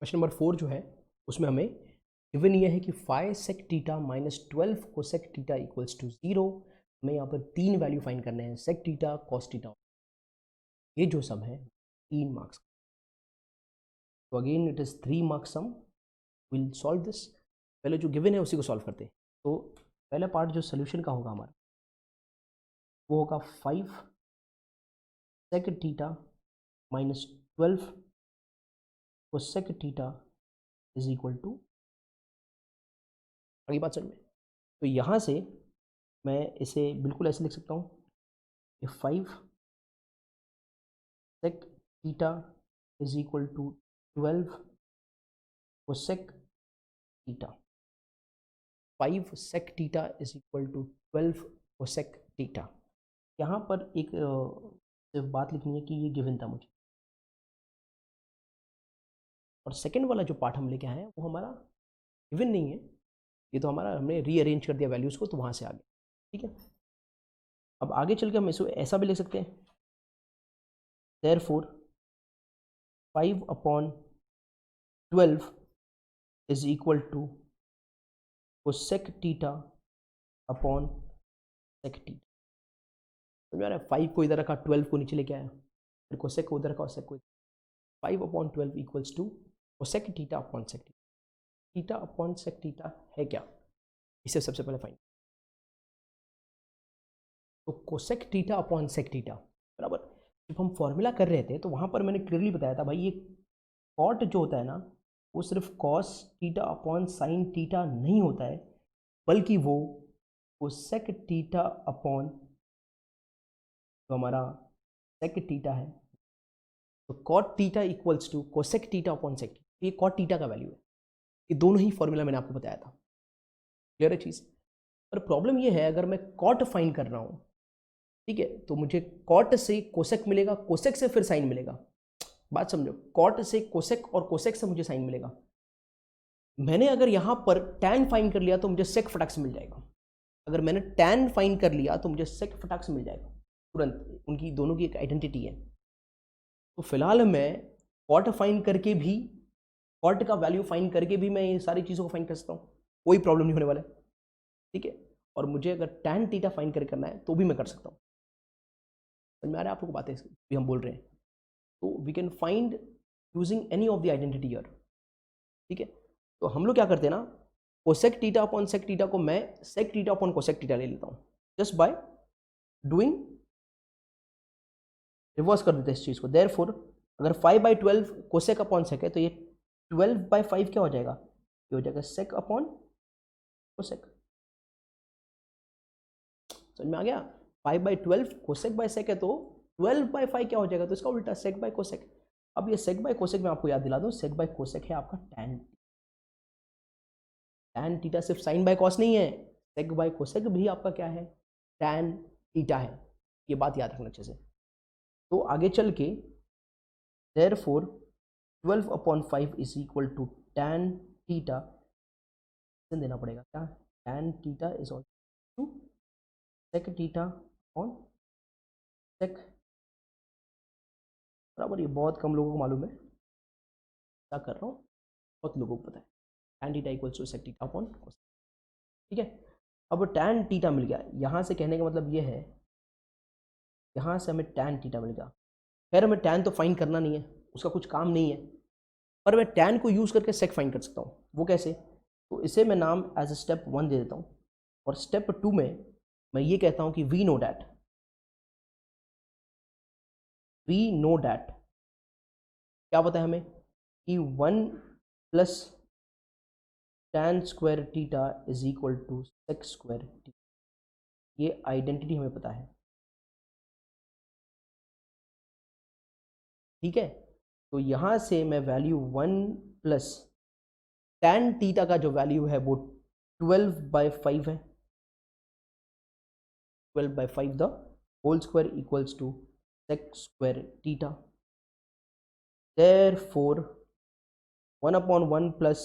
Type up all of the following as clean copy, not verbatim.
Question number 4 जो है उसमें हमें गिवन ये है कि five sec theta minus 12 cosec theta equals to 0। हमें यहाँ पर 3 वैल्यू फाइंड करने हैं, सेक टीटा, कॉस टीटा। ये जो सम है 3 मार्क्स। तो again it is 3 marks sum. Will solve this. पहले जो गिवन है उसी को सॉल्व करते हैं। तो पहला पार्ट जो सोल्यूशन का होगा हमारा वो होगा 5 sec theta minus 12 cosec theta is equal to, आगे बात समझ में। तो यहाँ से मैं इसे बिल्कुल ऐसे लिख सकता हूँ कि 5 sec theta is equal to 12 cosec theta. 5 sec theta is equal to 12 cosec theta. यहाँ पर एक सिर्फ बात लिखनी है कि ये गिवन था मुझे, और सेकंड वाला जो पार्ट हम लेके आए हैं वो हमारा गिवन नहीं है, ये तो हमारा हमने रीअरेंज कर दिया वैल्यूज़ को, तो वहाँ से आ गया। ठीक है, अब आगे चल के हम इसको ऐसा भी लिख सकते हैं, therefore 5/12 is equal to cosec theta upon sec theta. समझ आ रहा है? 5 को इधर रखा, 12 को नीचे लेके आया, फिर कोसेक को उधर रखा और सेक को 5/12 equals to cosec theta upon sec theta. Theta upon sec theta है क्या, इसे सबसे पहले फाइंड। तो cosec theta upon sec theta बराबर, जब हम फॉर्मूला कर रहे थे तो वहाँ पर मैंने क्लियरली बताया था भाई ये कॉट जो होता है ना वो सिर्फ cos theta upon sine theta नहीं होता है, बल्कि वो कोसेक टीटा अपॉन जो हमारा सेक टीटा है। तो cot theta equals to cosec theta upon sec, ये कॉट टीटा का वैल्यू है। ये दोनों ही फॉर्मूला मैंने आपको बताया था, क्लियर है चीज़। पर प्रॉब्लम ये है अगर मैं कॉट फाइंड कर रहा हूँ, ठीक है, तो मुझे कॉट से कोसेक मिलेगा, कोसेक से फिर साइन मिलेगा। बात समझो, कॉट से कोसेक और कोसेक से मुझे साइन मिलेगा। मैंने अगर यहाँ पर टैन फाइंड कर लिया तो मुझे सेक फटाक से मिल जाएगा। अगर मैंने टैन फाइंड कर लिया तो मुझे सेक फटाक से मिल जाएगा तुरंत, उनकी दोनों की एक आइडेंटिटी है। तो फिलहाल मैं कॉट फाइंड करके भी, कॉट का वैल्यू फाइंड करके भी मैं ये सारी चीज़ों को फाइंड कर सकता हूँ, कोई प्रॉब्लम नहीं होने वाला है। ठीक है, और मुझे अगर टैन टीटा फाइंड करना है तो भी मैं कर सकता हूँ। समझ में आ रहा है आप लोगों को बातें भी हम बोल रहे हैं। तो we can find using any of the identity here. ठीक है, तो हम लोग क्या करते हैं ना, cosec theta upon sec theta को मैं sec theta upon cosec theta ले लेता हूँ, जस्ट बाय डूइंग रिवर्स कर देते हैं इस चीज़ को। देयरफॉर अगर 5/12 कोसेक अपॉन सेक है तो ये 12/5 क्या हो जाएगा, ये हो जाएगा सेक अपॉन कोसेक। समझ में आ गया? 5/12 कोसेक बाय सेक है तो 12/5 क्या हो जाएगा, तो इसका उल्टा सेक बाय कोसेक। अब ये सेक बाय कोसेक मैं आपको याद दिला दूं, सेक बाय कोसेक है आपका टैन। टैन टीटा सिर्फ साइन बाय कॉस नहीं है, सेक बाय कोसेक भी आपका क्या है, टैन टीटा है। ये बात याद रखना अच्छे से। तो आगे चल के therefore 12/5 is equal to tan theta, देना पड़ेगा क्या, tan theta is also to sec theta on sec बराबर। ये बहुत कम लोगों को मालूम है, क्या कर रहा हूँ, बहुत लोगों को पता है। Tan theta equals to sec theta upon cos. ठीक है, अब टैन टीटा मिल गया, यहाँ से कहने का मतलब ये है, यहाँ से हमें टैन टीटा मिल गया। खैर हमें टैन तो फाइंड करना नहीं है, उसका कुछ काम नहीं है, पर मैं टैन को यूज़ करके सेक फाइंड कर सकता हूँ। वो कैसे, तो इसे मैं नाम एज ए स्टेप 1 दे देता हूँ, और स्टेप 2 में मैं ये कहता हूँ कि वी नो डैट क्या पता है हमें कि 1 plus tan square theta is equal to sec square theta. ये आइडेंटिटी हमें पता है। ठीक है, तो यहाँ से मैं वैल्यू 1 प्लस टैन टीटा का जो वैल्यू है वो 12/5 है। 12/5 the whole square equals to sec square theta. Therefore 1/1 plus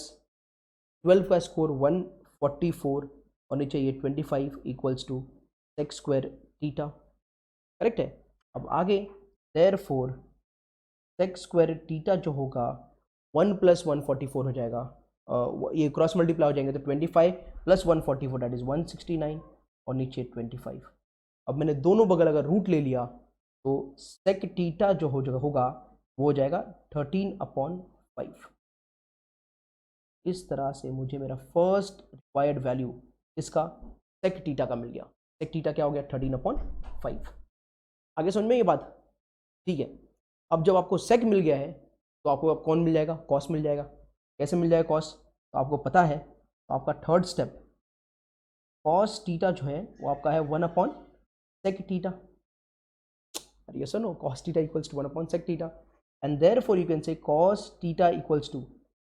12 का स्कोर 144 और नीचे ये 25 equals to sec square theta. Correct है। अब आगे देयरफॉर सेक स्क्वायर टीटा जो होगा 1 + 144 हो जाएगा, ये क्रॉस मल्टीप्लाई हो जाएंगे तो 25 + 144 दैट इज 169 और नीचे 25। अब मैंने दोनों बगल अगर रूट ले लिया तो सेक टीटा जो होगा वो हो जाएगा 13/5। इस तरह से मुझे मेरा फर्स्ट रिक्वायर्ड वैल्यू इसका सेक टीटा का मिल गया। सेक टीटा क्या हो गया 13/5। आगे समझ में ये बात? ठीक है। अब जब आपको सेक मिल गया है तो आपको अब कौन मिल जाएगा? कॉस मिल जाएगा। कैसे मिल जाएगा कॉस? तो आपको पता है, तो आपका थर्ड स्टेप कॉस टीटा जो है वो आपका है 1/sec theta. yes or no? Cos theta equals to 1/sec theta and therefore you can say cos theta equals to,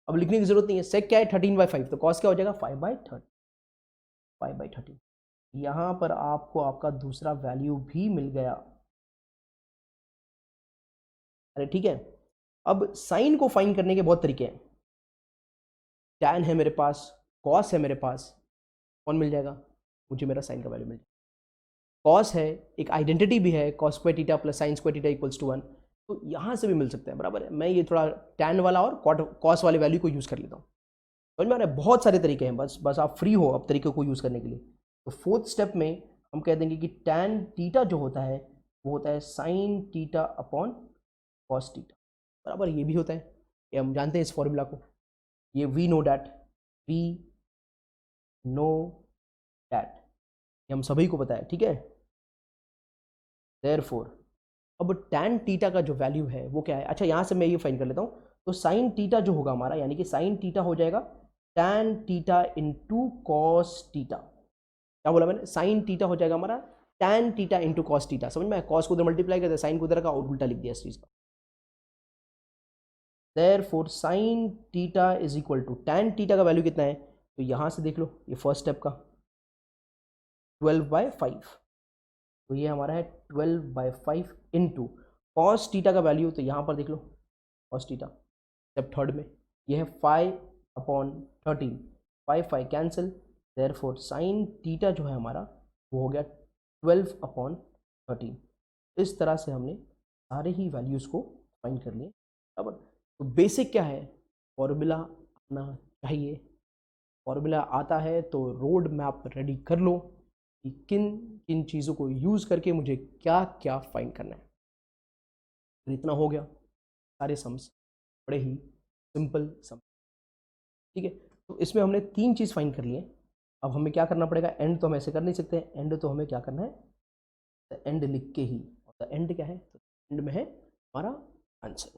अब लिखने की जरूरत नहीं है, sec क्या है 13/5, तो cos क्या हो जाएगा 5/13। यहां पर आपको आपका दूसरा वैल्यू भी मिल गया। अरे ठीक है। अब साइन को फाइंड करने के बहुत तरीके हैं। tan है मेरे पास, cos है मेरे पास, कौन मिल जाएगा? मुझे मेरा साइन का वैल्यू मिल जाएगा। कॉस है, एक आइडेंटिटी भी है, cos square theta plus sine square theta equals to 1, तो यहाँ से भी मिल सकते हैं, बराबर है। मैं ये थोड़ा टैन वाला और कॉस वाले वैल्यू को यूज़ कर लेता हूँ। समझ में आ रहा है? बहुत सारे तरीके हैं, बस आप फ्री हो अब तरीके को यूज़ करने के लिए। तो फोर्थ स्टेप में हम कह देंगे कि टैन टीटा जो होता है वो होता है sign theta upon cos theta, बराबर। ये भी होता है, ये हम जानते हैं इस फॉर्मूला को, ये वी नो डैट ये हम सभी को पता है, ठीक है। Therefore, अब tan थीटा का जो वैल्यू है वो क्या है? अच्छा, यहाँ से मैं ये फाइंड कर लेता हूँ। तो साइन थीटा जो होगा हमारा, यानी कि साइन थीटा हो जाएगा tan theta into cos theta. क्या बोला मैंने? साइन थीटा हो जाएगा हमारा tan theta into cos theta. समझ में? कॉस को उधर मल्टीप्लाई करते हैं, साइन को उधर का और उल्टा लिख दिया इस चीज का। Therefore, sine theta is equal to tan theta का वैल्यू कितना है? तो यहाँ से देख लो, ये फर्स्ट स्टेप का 12/5, तो ये हमारा है 12/5 इंटू कॉस टीटा का वैल्यू, तो यहाँ पर देख लो कॉस टीटा स्टेप थर्ड में ये है 5/13, 5 कैंसिल, देयरफॉर साइन टीटा जो है हमारा वो हो गया 12/13। इस तरह से हमने सारे ही वैल्यूज़ को फाइंड कर लिए, बराबर। तो बेसिक क्या है? फॉर्मूला आना चाहिए। फॉर्मूला आता है तो रोड मैप रेडी कर लो कि किन किन चीज़ों को यूज़ करके मुझे क्या क्या फाइंड करना है। तो इतना हो गया, सारे सम्स बड़े ही सिंपल सम, ठीक है। तो इसमें हमने 3 चीज़ फाइंड कर लिए। अब हमें क्या करना पड़ेगा? एंड तो हम ऐसे कर नहीं सकते, एंड तो हमें क्या करना है? द एंड लिख के ही, और द एंड क्या है? तो एंड में है हमारा आंसर,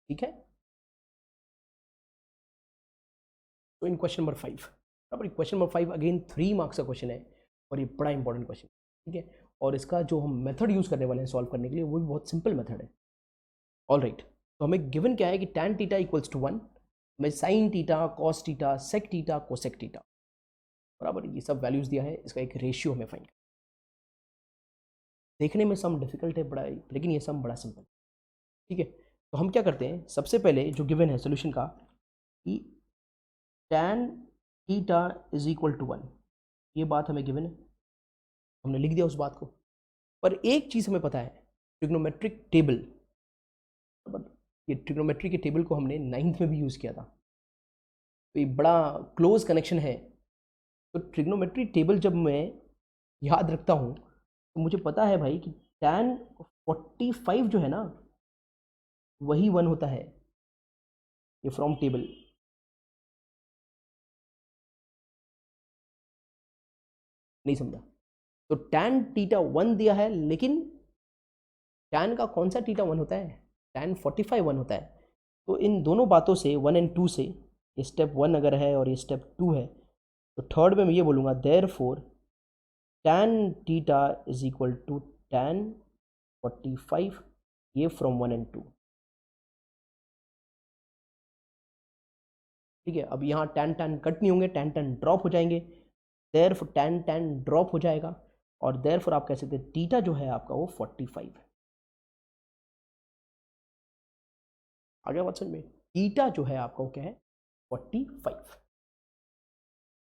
ठीक है। तो इन क्वेश्चन नंबर 5, बराबर। क्वेश्चन नंबर 5 अगेन 3 मार्क्स का क्वेश्चन है और ये बड़ा इंपॉर्टेंट क्वेश्चन, ठीक है। और इसका जो हम मेथड यूज़ करने वाले हैं सॉल्व करने के लिए वो भी बहुत सिंपल मेथड है। ऑल राइट, तो हमें गिवन क्या है कि tan थीटा इक्वल्स टू 1, हमें sine theta, cos theta, sec theta, cosec theta, बराबर, ये सब वैल्यूज दिया है। इसका एक रेशियो हमें फाइंड, देखने में सम डिफिकल्ट है बड़ा, लेकिन ये सम बड़ा सिंपल, ठीक है। तो हम क्या करते हैं, सबसे पहले जो गिवन है सोल्यूशन का कि tan theta is equal to 1, ये बात हमें गिवन है, हमने लिख दिया उस बात को। पर एक चीज़ हमें पता है, ट्रिग्नोमेट्रिक टेबल, ये ट्रिग्नोमेट्री के टेबल को हमने 9th में भी यूज़ किया था, तो ये बड़ा क्लोज कनेक्शन है। तो ट्रिग्नोमेट्री टेबल जब मैं याद रखता हूँ तो मुझे पता है भाई कि tan 45 जो है ना वही 1 होता है, ये फ्रॉम टेबल। नहीं समझा? तो tan थीटा 1 दिया है, लेकिन tan का कौन सा थीटा 1 होता है? tan 45 1 होता है। तो इन दोनों बातों से 1 और 2 से, ये स्टेप 1 अगर है और ये स्टेप 2 है, तो थर्ड में मैं ये बोलूँगा therefore tan theta is equal to tan 45, ये फ्रॉम 1 और 2, ठीक है। अब यहाँ tan tan कट नहीं होंगे, tan tan ड्रॉप हो जाएंगे, देयरफॉर tan tan ड्रॉप हो जाएगा, और देयरफॉर आप कह सकते हैं थीटा जो है आपका वो 45 है। आगे बात समझ में? थीटा जो है आपका वो क्या है? 45।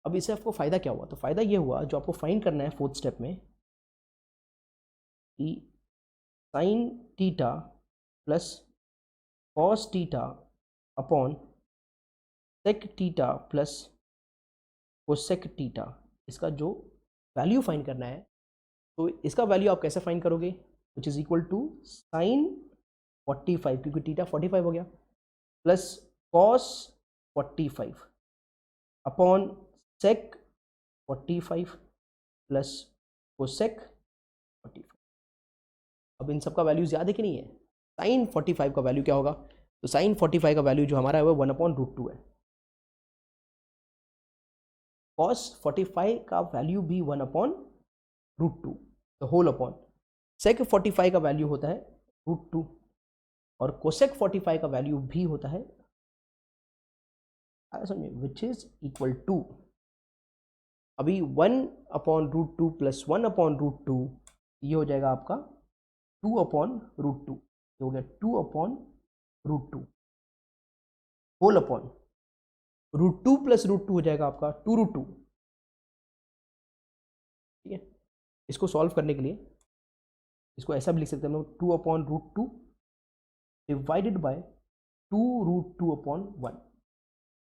अब इससे आपको फायदा क्या हुआ? तो फायदा ये हुआ, जो आपको फाइंड करना है फोर्थ स्टेप में, कि sine theta plus cos theta upon sec theta plus cosec theta, इसका जो वैल्यू फाइंड करना है, तो इसका वैल्यू आप कैसे फाइंड करोगे, which is equal to sine 45, क्योंकि टीटा 45 हो गया, plus cos 45 upon sec 45 plus cosec 45। अब इन सब का वैल्यूज याद है कि नहीं है? साइन 45 का वैल्यू क्या होगा, तो साइन 45 का वैल्यू जो हमारा है वो 1/√2 है। कॉस 45 का वैल्यू भी 1/√2, तो होल अपॉन सेक 45 का वैल्यू होता है √2 और कोसेक 45 का वैल्यू भी होता है समझिए विच इज इक्वल टू, अभी 1/√2 प्लस 1/√2 ये हो जाएगा आपका 2/√2, ये हो गया 2/√2 होल अपॉन √2 प्लस √2 हो जाएगा आपका 2√2। ठीक है, इसको सॉल्व करने के लिए इसको ऐसा भी लिख सकते हैं हम लोग 2/√2 डिवाइडेड बाय 2√2/1।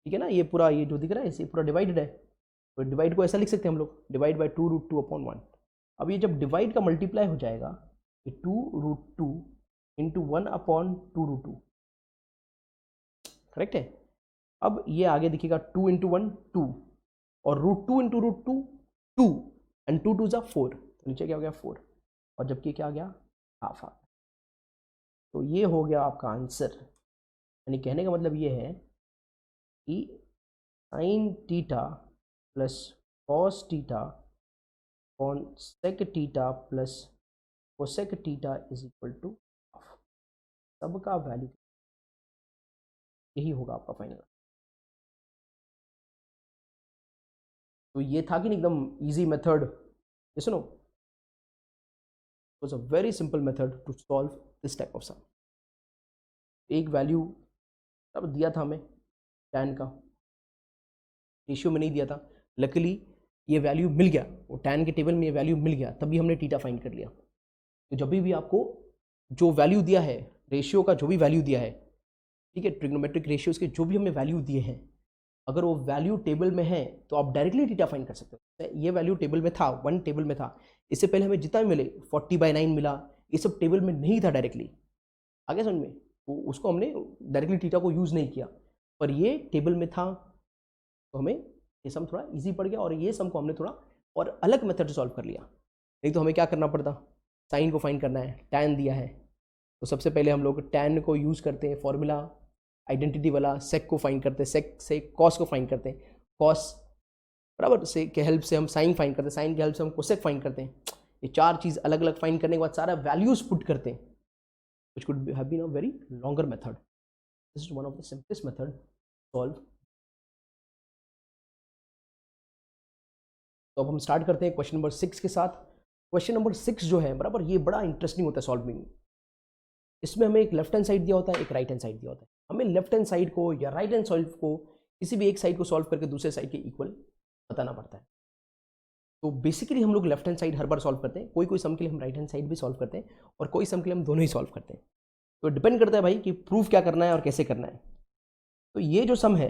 ठीक है ना, ये पूरा ये जो दिख रहा है इसे पूरा डिवाइडेड है, तो डिवाइड को ऐसा लिख सकते हैं हम लोग, डिवाइड बाय 2√2/1। अब ये जब डिवाइड का मल्टीप्लाई हो जाएगा, ये 2√2 इंटू 1/2√2, करेक्ट है। अब ये आगे दिखेगा 2 इंटू 1 2 और √2 इंटू √2 2 एंड 2 2 4, तो नीचे क्या हो गया 4 और जबकि क्या आ गया हाफ आ गया। तो ये हो गया आपका आंसर, यानी कहने का मतलब ये है कि sine theta plus cos theta on sec theta plus cosec theta is equal to half. सबका वैल्यू यही होगा आपका फाइनल। तो ये था कि नहीं एकदम इजी मेथड, ये सुनो, was a very simple method to solve this type of sum। एक वैल्यू तब दिया था हमें tan का, रेशियो में नहीं दिया था, लकीली ये वैल्यू मिल गया, वो tan के टेबल में ये वैल्यू मिल गया, तभी हमने टीटा फाइंड कर लिया। तो जब भी आपको जो वैल्यू दिया है, रेशियो का जो भी वैल्यू दिया है, ठीक है, ट्रिग्नोमेट्रिक रेशियोज के जो भी हमें वैल्यू दिए हैं, अगर वो वैल्यू टेबल में है तो आप डायरेक्टली टीटा फाइंड कर सकते हो। ये वैल्यू टेबल में था, 1 टेबल में था, इससे पहले हमें जितना भी मिले 40/9 मिला, ये सब टेबल में नहीं था डायरेक्टली, आगे समझ में, तो उसको हमने डायरेक्टली टीटा को यूज़ नहीं किया, पर ये टेबल में था तो हमें ये सम थोड़ा इजी पड़ गया और ये सम को हमने थोड़ा और अलग मेथड से सॉल्व कर लिया। नहीं तो हमें क्या करना पड़ता, साइन को फाइंड करना है, टैन दिया है, तो सबसे पहले हम लोग टैन को यूज़ करते हैं, फॉर्मूला आइडेंटिटी वाला, सेक को फाइंड करते हैं, सेक से कॉस को फाइंड करते हैं, कॉस बराबर से के हेल्प से हम साइन फाइंड करते हैं, साइन के हेल्प से हम कोसेक फाइंड करते हैं। ये चार चीज़ अलग अलग फाइंड करने के बाद सारा वैल्यूज पुट करते हैं, which could have been a very longer method. This is one of the simplest method to solve। तो अब हम स्टार्ट करते हैं क्वेश्चन नंबर 6 के साथ। क्वेश्चन नंबर 6 जो है बराबर, ये बड़ा इंटरेस्टिंग होता है सॉल्विंग। इसमें हमें एक लेफ्ट हैंड साइड दिया होता है, एक राइट हैंड साइड दिया होता है। हमें लेफ्ट हैंड साइड को या राइट हैंड साइड को किसी भी एक साइड को सॉल्व करके दूसरे साइड के इक्वल बताना पड़ता है। तो बेसिकली हम लोग लेफ्ट हैंड साइड हर बार सॉल्व करते हैं, कोई कोई सम के लिए हम राइट हैंड साइड भी सॉल्व करते हैं और कोई सम के लिए हम दोनों ही सॉल्व करते हैं। तो डिपेंड करता है भाई कि प्रूफ क्या करना है और कैसे करना है। तो ये जो सम है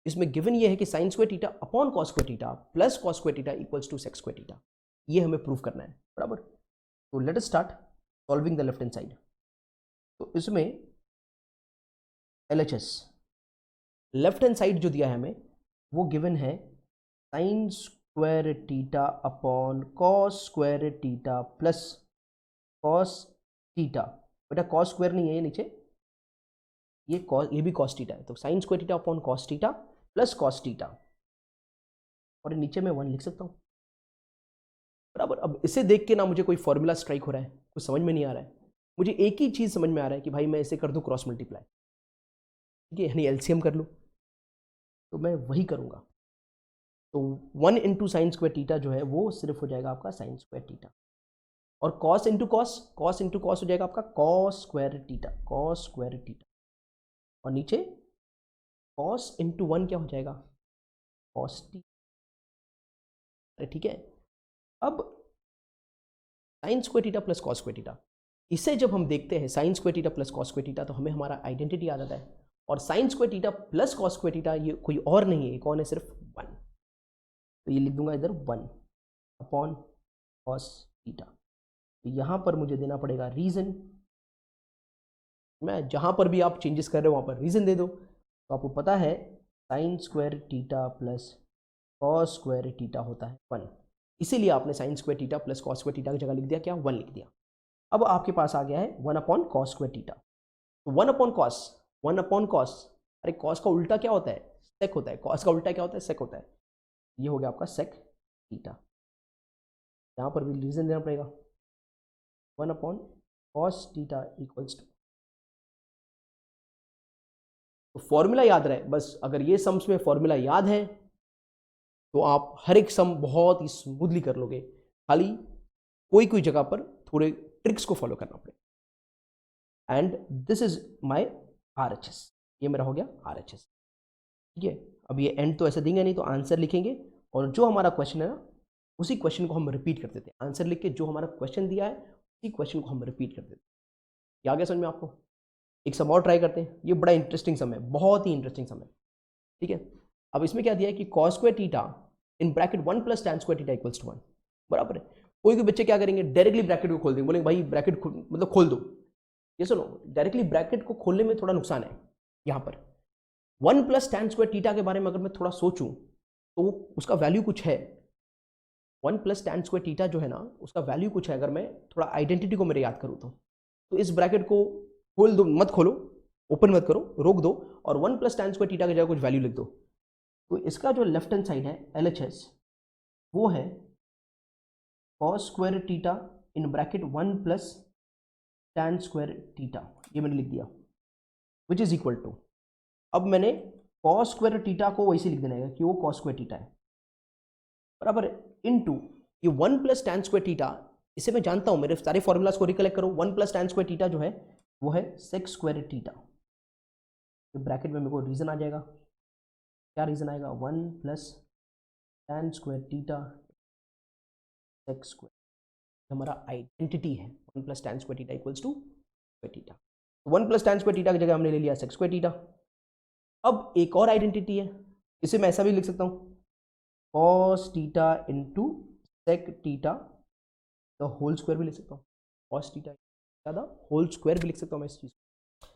इसमें गिवन ये है कि sine square theta upon cos square theta plus cos square theta equals to sec square theta, ये हमें प्रूफ करना है बराबर। तो let us start solving the left hand side. तो इसमें LHS लेफ्ट हैंड साइड जो दिया है हमें वो गिवन है sign square theta upon cos square theta plus cos theta. बेटा कॉस स्क्वायर नहीं है ये नीचे, ये भी कॉस थीटा है, तो sign square theta upon cos theta plus cos theta, और नीचे में 1 लिख सकता हूँ बराबर। अब इसे देख के ना मुझे कोई फॉर्मूला स्ट्राइक हो रहा है, कुछ समझ में नहीं आ रहा है, मुझे एक ही चीज़ समझ में आ रहा है कि भाई मैं इसे कर दूँ क्रॉस मल्टीप्लाई, ठीक है, यानी LCM कर लूँ, तो मैं वही करूँगा। तो 1 इंटू साइन स्क्वायर थीटा जो है वो सिर्फ हो जाएगा आपका साइन स्क्वायर थीटा, और cos into cos, cos into cos हो जाएगा आपका cos square theta, cos square theta, और नीचे कॉस इंटू 1 क्या हो जाएगा कॉस टी। अरे ठीक है, अब sign square theta plus cos square theta, इसे जब हम देखते हैं sign square theta plus cos square theta, तो हमें हमारा आइडेंटिटी आ जाता है, और sine square theta plus cos square theta ये कोई और नहीं है, कौन है, सिर्फ 1। तो ये लिख दूंगा इधर 1 अपॉन कॉस थीटा। तो यहाँ पर मुझे देना पड़ेगा रीजन। मैं जहाँ पर भी आप चेंजेस कर रहे हो वहाँ पर रीजन दे दो। तो आपको पता है sign square theta plus cos square theta होता है 1, इसीलिए आपने sign square theta plus cos square theta की जगह लिख दिया क्या, 1 लिख दिया। अब आपके पास आ गया है 1 अपॉन कॉस स्क्वायर थीटा। तो 1 अपॉन कॉस, अरे कॉस का उल्टा क्या होता है, सेक होता है। कॉस का उल्टा क्या होता है, सेक होता है। ये हो गया आपका सेक थीटा। यहाँ पर भी रीजन देना पड़ेगा, 1 upon cos theta equals to, तो फॉर्मूला याद रहे बस। अगर ये सम्स में फॉर्मूला याद है तो आप हर एक सम बहुत ही स्मूथली कर लोगे। खाली कोई कोई जगह पर थोड़े ट्रिक्स को फॉलो करना पड़ेगा। And this is my RHS, ये मेरा हो गया RHS। ठीक है, अब ये एंड तो ऐसे देंगे नहीं, तो आंसर लिखेंगे और जो हमारा क्वेश्चन है ना उसी क्वेश्चन को हम रिपीट कर देते हैं। आंसर लिख के जो हमारा क्वेश्चन दिया है उसी क्वेश्चन को हम रिपीट कर देते हैं। ये आ गया समझ में आपको? एक सम और ट्राई करते हैं, ये बड़ा इंटरेस्टिंग सम है, बहुत ही इंटरेस्टिंग सम है। ठीक है, अब इसमें क्या दिया है कि cos square theta in bracket 1 plus tan square theta equals to 1, बराबर है। कोई कोई बच्चे क्या करेंगे, डायरेक्टली ब्रैकेट को खोल देंगे, बोलेंगे भाई ब्रैकेट मतलब खोल दो। ये सुनो, डायरेक्टली ब्रैकेट को खोलने में थोड़ा नुकसान है। यहाँ पर 1 प्लस टैन स्क्वायर थीटा के बारे में अगर मैं थोड़ा सोचूं तो उसका वैल्यू कुछ है। 1 प्लस टैन स्क्वायर थीटा जो है ना उसका वैल्यू कुछ है। अगर मैं थोड़ा आइडेंटिटी को मेरे याद करूँ तो इस ब्रैकेट को खोल दो, मत खोलो, ओपन मत करो, रोक दो और 1 प्लस टैन स्क्वायर थीटा की जगह कुछ वैल्यू लिख दो। तो इसका जो लेफ्ट हैंड साइड है LHS वो है cos square theta in bracket 1 plus tan square theta, ये मैंने लिख दिया, विच इज इक्वल टू, अब मैंने कॉस स्क्वायर थीटा को वैसे लिख देना है कि वो कॉस स्क्वायर थीटा है, बराबर है, इनटू ये 1 प्लस टैन स्क्वायर थीटा। इसे मैं जानता हूं, मेरे सारे फॉर्मूलाज को रिकलेक्ट करो। 1 प्लस टैन स्क्वायर थीटा जो है वो है सेक स्क्वायर थीटा। तो ब्रैकेट में मेरे को रीजन आ जाएगा, क्या रीजन आएगा, 1 plus tan square theta sec square, हमारा आइडेंटिटी है। 1 plus tan square theta equals to square theta. 1 plus tan square theta की जगह हमने ले लिया सेक स्क्वायर थीटा। अब एक और आइडेंटिटी है, इसे मैं ऐसा भी लिख सकता हूँ, cos theta into sec theta the whole square भी लिख सकता हूँ, cos theta the whole square भी लिख सकता हूँ मैं इस चीज़ को।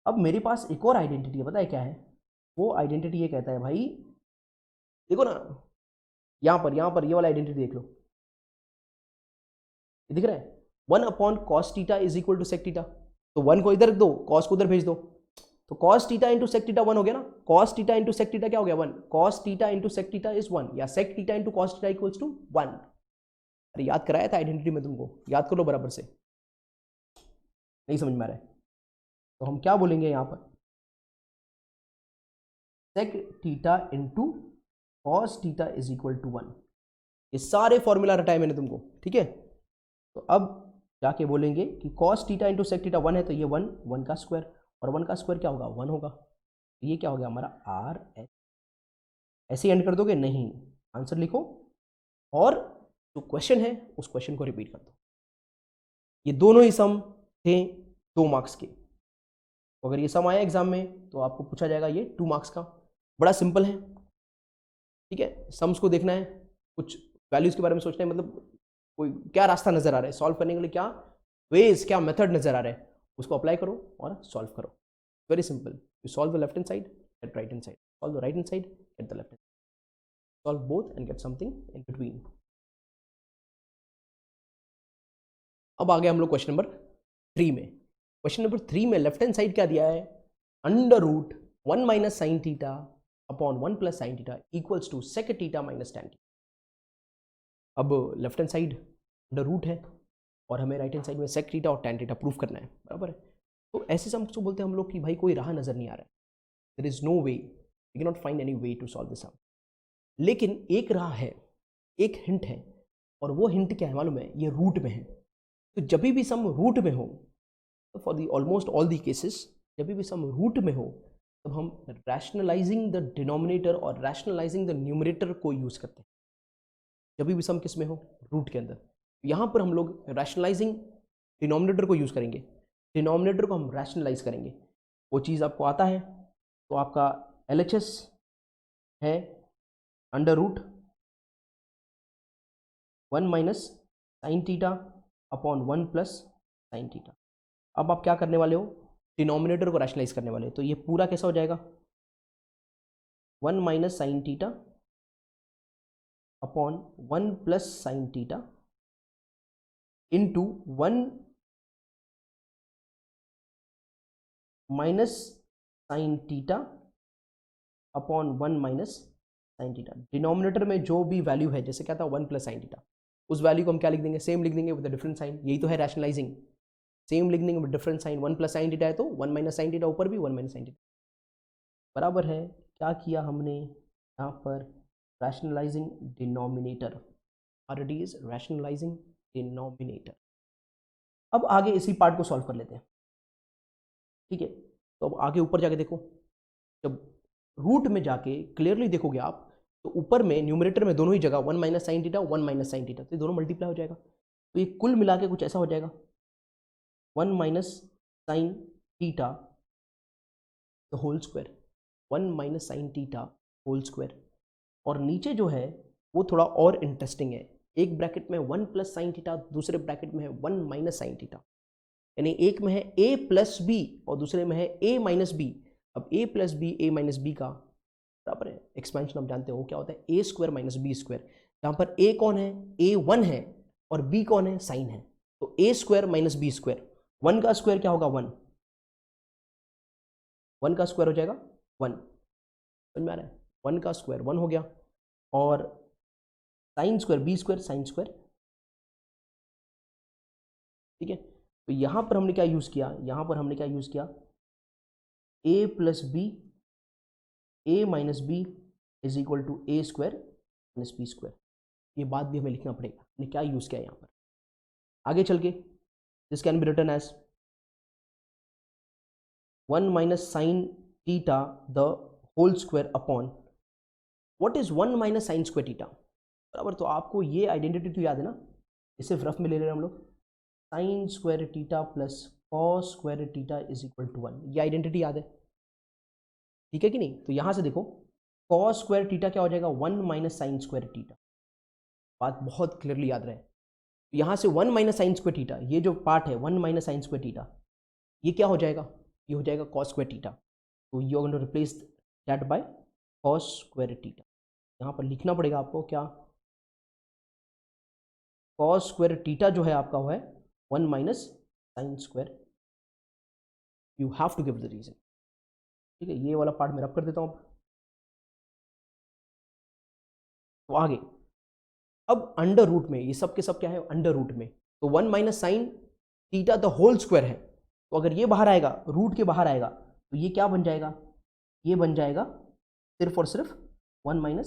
अब मेरे पास एक और आइडेंटिटी है, पता है क्या है वो आइडेंटिटी? ये कहता है भाई देखो ना, यहाँ पर ये वाला आइडेंटिटी देख लो, ये दिख रहा है 1 upon cos theta is equal to sec theta. तो 1 को इधर रख दो, कॉस को उधर भेज दो, तो cos theta into sec theta 1 हो गया ना। Cos theta into sec theta क्या हो गया, 1। Cos theta into sec theta is 1, या sec theta into cos theta equals to 1। अरे याद कराया था आइडेंटिटी में तुमको, याद कर लो बराबर से। नहीं समझ में आ रहा है तो हम क्या बोलेंगे यहाँ पर, sec theta into cos theta is equal to 1। ये सारे फॉर्मूला रटाए मैंने तुमको, ठीक है। तो अब जाके बोलेंगे कि cos theta into sec theta 1 है, तो ये 1 का स्क्वायर, और 1 का स्क्वायर क्या होगा, 1 होगा। ये क्या हो गया हमारा RHS। ऐसे एंड कर दोगे नहीं, आंसर लिखो और जो क्वेश्चन है उस क्वेश्चन को रिपीट कर दो। ये दोनों ही सम थे 2 मार्क्स के। तो अगर ये सम आया एग्जाम में तो आपको पूछा जाएगा ये 2 मार्क्स का। बड़ा सिंपल है, ठीक है। सम्स को देखना है, कुछ वैल्यूज के बारे में सोचना है, मतलब कोई क्या रास्ता नजर आ रहा है सॉल्व करने के लिए, क्या वेज, क्या मेथड नजर आ रहा है, उसको अप्लाई करो और सॉल्व करो। Very simple, you solve the left hand side get right hand side, solve the right hand side get the left hand, solve both and get something in between. अब आ गए हम लोग क्वेश्चन नंबर 3 में। Question number 3 में left hand side क्या दिया है, under root 1 minus sine theta upon 1 plus sine theta equals to sec theta minus tan theta. अब left hand side under root है और हमें राइट हैंड साइड में सेक थीटा और टैन थीटा प्रूफ करना है, बराबर है। तो ऐसे सम को बोलते हैं हम लोग कि भाई कोई राह नजर नहीं आ रहा है, there is no way, we can not find any way to solve this sum. लेकिन एक राह है, एक हिंट है, और वो हिंट क्या है मालूम है, ये रूट में है। तो जब भी सम रूट में हो, for the almost all the cases, जब भी सम रूट में हो तब हम रैशनलाइजिंग द डिनोमिनेटर और रैशनलाइजिंग द न्यूमरेटर को यूज करते हैं। जब भी सम किस में हो, रूट के अंदर। यहाँ पर हम लोग रैशनलाइजिंग डिनोमिनेटर को यूज करेंगे, डिनोमिनेटर को हम रैशनलाइज करेंगे। वो चीज़ आपको आता है तो आपका LHS है under root 1 minus sine theta upon 1 plus sine theta. अब आप क्या करने वाले हो, डिनोमिनेटर को रैशनलाइज करने वाले हो, तो ये पूरा कैसा हो जाएगा 1 minus sine theta upon 1 plus sine theta into 1 minus sine theta upon 1 minus sine theta. Denominator में जो भी वैल्यू है, जैसे क्या था 1 प्लस साइन थीटा, उस वैल्यू को हम क्या लिख देंगे, सेम लिख देंगे विद डिफरेंट साइन। यही तो है रैशनलाइजिंग, सेम लिख देंगे with different sign. 1 plus sine theta है तो 1 माइनस साइन थीटा, ऊपर भी 1 माइनस साइन थीटा बराबर है। क्या किया हमने यहाँ पर, रैशनलाइजिंग डिनोमिनेटर, और इट इज रैशनलाइजिंग डिनोमिनेटर। अब आगे इसी पार्ट को सॉल्व कर लेते हैं, ठीक है। तो अब आगे ऊपर जाके देखो, जब रूट में जाके क्लियरली देखोगे आप, तो ऊपर में न्यूमरेटर में दोनों ही जगह 1 minus sine theta 1 minus sine theta, तो ये दोनों मल्टीप्लाई हो जाएगा। तो ये कुल मिला के कुछ ऐसा हो जाएगा 1 minus sine theta the whole square, 1 minus sine theta whole square. और नीचे जो है वो थोड़ा और इंटरेस्टिंग है, एक ब्रैकेट में 1 प्लस साइन थीटा, दूसरे ब्रैकेट में है 1 माइनस साइन थीटा, यानी एक में है a प्लस बी और दूसरे में है a माइनस बी। अब a plus b a minus b का बराबर है एक्सपेंशन, आप जानते हो क्या होता है, a square minus b square. यहाँ पर a कौन है, a1 है, और b कौन है, साइन है। तो a square minus b square, 1 का स्क्वायर क्या होगा 1, 1 का स्क्वायर हो जाएगा 1, समझ में आ रहा है, 1 का स्क्वायर 1 हो गया, और sine square b square sine square, ठीक है। तो यहाँ पर हमने क्या यूज़ किया, यहाँ पर हमने क्या यूज़ किया, a plus b a minus b is equal to a square minus b square. ये बात भी हमें लिखना पड़ेगा, हमने क्या यूज़ किया यहाँ पर। आगे चल के this can be written as 1 minus sine theta the whole square upon what is 1 minus sine square theta, बराबर। तो आपको ये आइडेंटिटी तो याद है ना, इसे रफ में ले रहे हैं हम लोग, sine square theta plus cos square theta is equal to 1, ये आइडेंटिटी याद है, ठीक है कि नहीं। तो यहाँ से देखो कॉस स्क्वायर थीटा क्या हो जाएगा 1 माइनस साइन स्क्वायर थीटा, बात बहुत क्लियरली याद रहे। यहाँ से 1 माइनस साइन स्क्वायर थीटा, ये जो पार्ट है 1 माइनस साइन स्क्वायर थीटा, ये क्या हो जाएगा, ये हो जाएगा कॉस स्क्वायर थीटा। तो you are going to replace that by cos square theta. यहाँ पर लिखना पड़ेगा आपको क्या, कॉस स्क्वायर थीटा जो है आपका वो है 1 minus sine square, you have to give the reason, ठीक है। ये वाला पार्ट मैं रब कर देता हूँ। तो आगे अब अंडर रूट में, ये सब के सब क्या है अंडर रूट में, तो 1 minus sine theta the whole square है, तो अगर ये बाहर आएगा, रूट के बाहर आएगा, तो ये क्या बन जाएगा, ये बन जाएगा सिर्फ और सिर्फ 1 माइनस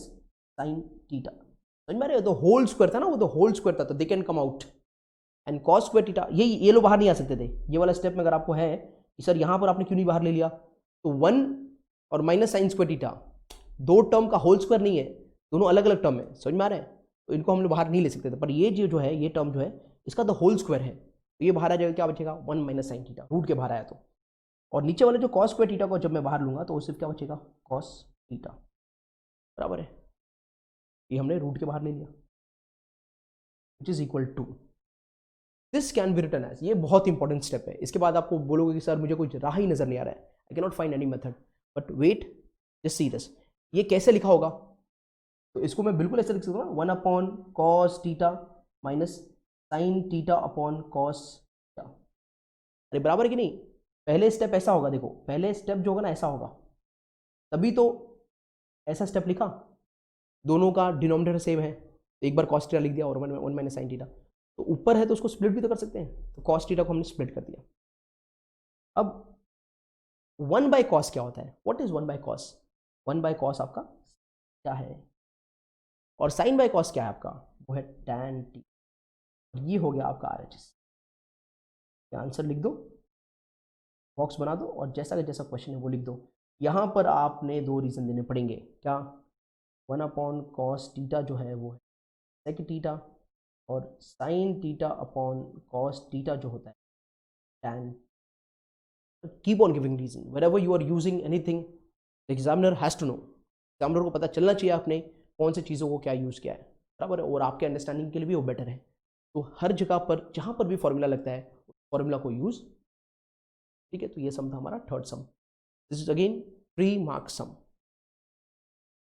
साइन थीटा, समझ में आ रहे हो। तो होल स्क्वायर था ना, वो तो होल स्क्वायर था, तो they can come out, and cos square theta, ये लोग बाहर नहीं आ सकते थे। ये वाला स्टेप में अगर आपको है कि सर यहाँ पर आपने क्यों नहीं बाहर ले लिया, तो 1 और माइनस साइन स्क्वायर थीटा दो टर्म का होल स्क्वायर नहीं है, दोनों अलग अलग टर्म है, समझ में आ रहा है। तो इनको हम लोग बाहर नहीं ले सकते थे, पर ये जो है ये टर्म जो है इसका द होल स्क्वायर है, तो ये बाहर आ जाएगा, क्या बचेगा 1 माइनस साइन थीटा, रूट के बाहर आया तो। और नीचे वाले जो कॉस स्क्वायर थीटा को जब मैं बाहर लूंगा तो सिर्फ क्या बचेगा कॉस थीटा, बराबर है। ये हमने रूट के बाहर ले लिया, which is equal to this can be written as, ये बहुत इंपॉर्टेंट स्टेप है। इसके बाद आपको बोलोगे कि सर मुझे कुछ राह ही नजर नहीं आ रहा है, I can not find any method, but wait just see this, ये कैसे लिखा होगा, तो इसको मैं बिल्कुल ऐसे लिख सकता हूँ 1 upon cos theta minus sine theta upon cos theta, अरे बराबर है कि नहीं। पहले स्टेप ऐसा होगा, देखो पहले स्टेप जो होगा ना ऐसा होगा, तभी तो ऐसा स्टेप लिखा, दोनों का डिनोमिनेटर सेम है, तो एक बार कॉस थीटा लिख दिया और 1 माइनस साइन थीटा, तो ऊपर है तो उसको स्प्लिट भी तो कर सकते हैं, तो कॉस थीटा को हमने स्प्लिट कर दिया। अब 1 बाय कॉस क्या होता है, what is 1 by cos, 1 by cos आपका क्या है, और साइन बाय कॉस क्या है आपका, वो है tan t। ये हो गया आपका RHS, आंसर लिख दो, बॉक्स बना दो, और जैसा का जैसा क्वेश्चन है वो लिख दो। यहाँ पर आपने दो रीजन देने पड़ेंगे, क्या 1 अपॉन कॉस टीटा जो है वो है सेक टीटा, और sine theta upon cos theta जो होता है tan. Keep on giving reason wherever you are using anything, the examiner has to know, examiner को पता चलना चाहिए आपने कौन से चीज़ों को क्या यूज़ किया है, बराबर है, और आपके अंडरस्टैंडिंग के लिए भी वो बेटर है। तो हर जगह पर जहाँ पर भी फॉर्मूला लगता है फॉर्मूला को यूज़, ठीक है। तो ये सम था हमारा third sum. This is again 3 mark some.